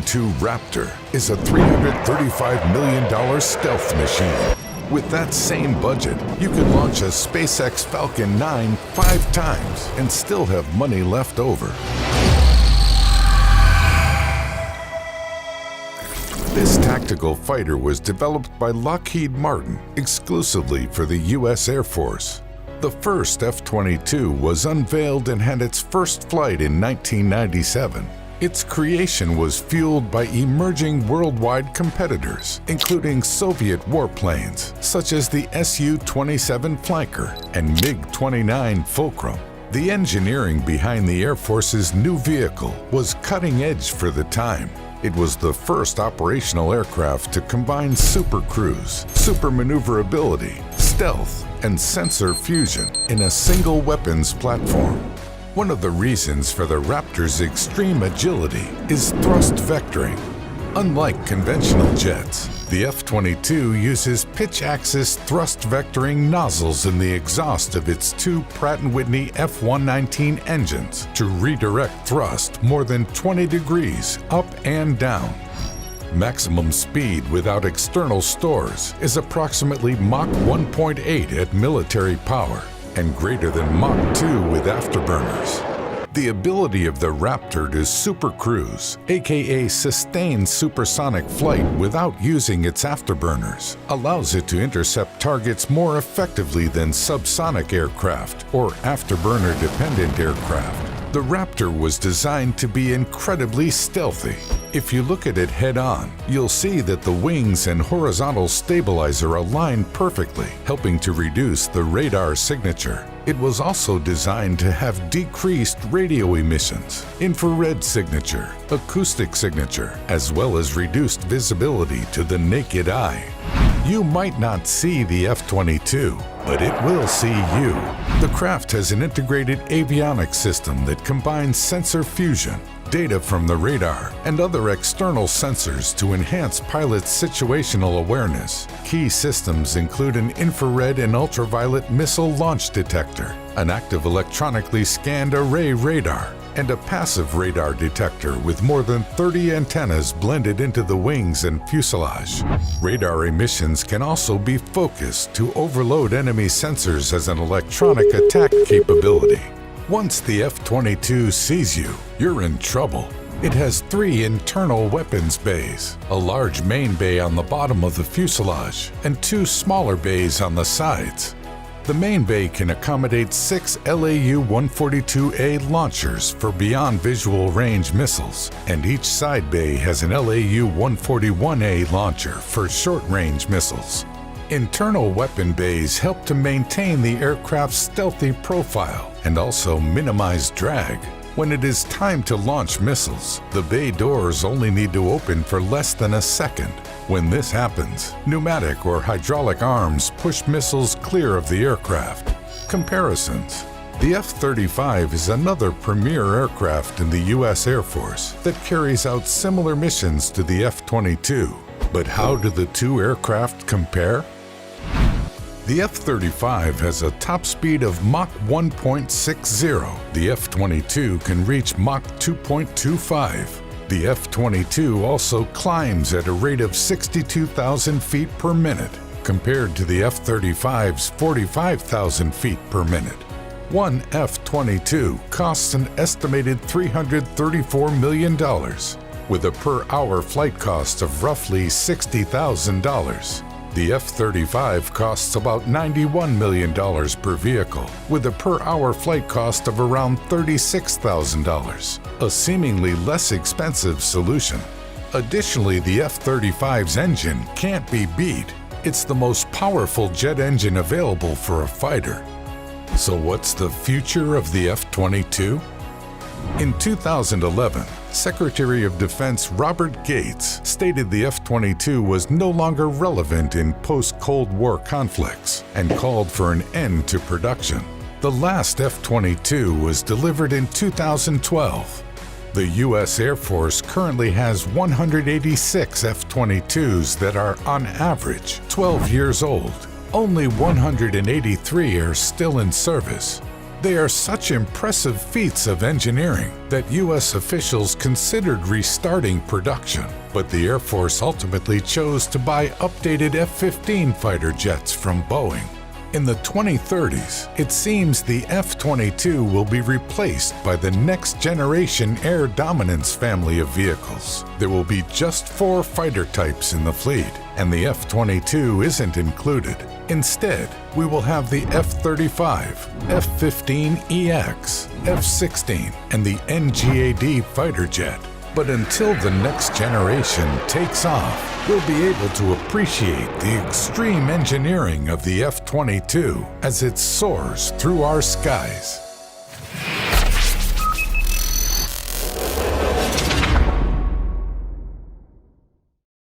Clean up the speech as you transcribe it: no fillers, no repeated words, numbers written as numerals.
F-22 Raptor is a $335 million stealth machine. With that same budget, you could launch a SpaceX Falcon 9 5 times and still have money left over. This tactical fighter was developed by Lockheed Martin exclusively for the U.S. Air Force. The first F-22 was unveiled and had its first flight in 1997. Its creation was fueled by emerging worldwide competitors, including Soviet warplanes such as the Su-27 Flanker and MiG-29 Fulcrum. The engineering behind the Air Force's new vehicle was cutting edge for the time. It was the first operational aircraft to combine supercruise, supermaneuverability, stealth, and sensor fusion in a single weapons platform. One of the reasons for the Raptor's extreme agility is thrust vectoring. Unlike conventional jets, the F-22 uses pitch-axis thrust vectoring nozzles in the exhaust of its two Pratt & Whitney F-119 engines to redirect thrust more than 20 degrees up and down. Maximum speed without external stores is approximately Mach 1.8 at military power and greater than Mach 2 with afterburners. The ability of the Raptor to supercruise, aka sustain supersonic flight without using its afterburners, allows it to intercept targets more effectively than subsonic aircraft or afterburner-dependent aircraft. The Raptor was designed to be incredibly stealthy. If you look at it head-on, you'll see that the wings and horizontal stabilizer align perfectly, helping to reduce the radar signature. It was also designed to have decreased radio emissions, infrared signature, acoustic signature, as well as reduced visibility to the naked eye. You might not see the F-22, but it will see you. The craft has an integrated avionics system that combines sensor fusion, data from the radar, and other external sensors to enhance pilots' situational awareness. Key systems include an infrared and ultraviolet missile launch detector, an active electronically scanned array radar, and a passive radar detector with more than 30 antennas blended into the wings and fuselage. Radar emissions can also be focused to overload enemy sensors as an electronic attack capability. Once the F-22 sees you, you're in trouble. It has 3 internal weapons bays, a large main bay on the bottom of the fuselage, and 2 smaller bays on the sides. The main bay can accommodate 6 LAU-142A launchers for beyond visual range missiles, and each side bay has an LAU-141A launcher for short-range missiles. Internal weapon bays help to maintain the aircraft's stealthy profile and also minimize drag. When it is time to launch missiles, the bay doors only need to open for less than a second. When this happens, pneumatic or hydraulic arms push missiles clear of the aircraft. Comparisons. The F-35 is another premier aircraft in the U.S. Air Force that carries out similar missions to the F-22. But how do the two aircraft compare? The F-35 has a top speed of Mach 1.60. The F-22 can reach Mach 2.25. The F-22 also climbs at a rate of 62,000 feet per minute, compared to the F-35's 45,000 feet per minute. One F-22 costs an estimated $334 million, with a per-hour flight cost of roughly $60,000. The F-35 costs about $91 million per vehicle, with a per-hour flight cost of around $36,000, a seemingly less expensive solution. Additionally, the F-35's engine can't be beat. It's the most powerful jet engine available for a fighter. So what's the future of the F-22? In 2011, Secretary of Defense Robert Gates stated the F-22 was no longer relevant in post-Cold War conflicts and called for an end to production. The last F-22 was delivered in 2012. The U.S. Air Force currently has 186 F-22s that are, on average, 12 years old. Only 183 are still in service. They are such impressive feats of engineering that U.S. officials considered restarting production, but the Air Force ultimately chose to buy updated F-15 fighter jets from Boeing. In the 2030s, it seems the F-22 will be replaced by the next generation air dominance family of vehicles. There will be just 4 fighter types in the fleet, and the F-22 isn't included. Instead, we will have the F-35, F-15EX, F-16, and the NGAD fighter jet. But until the next generation takes off, we'll be able to appreciate the extreme engineering of the F-22 as it soars through our skies.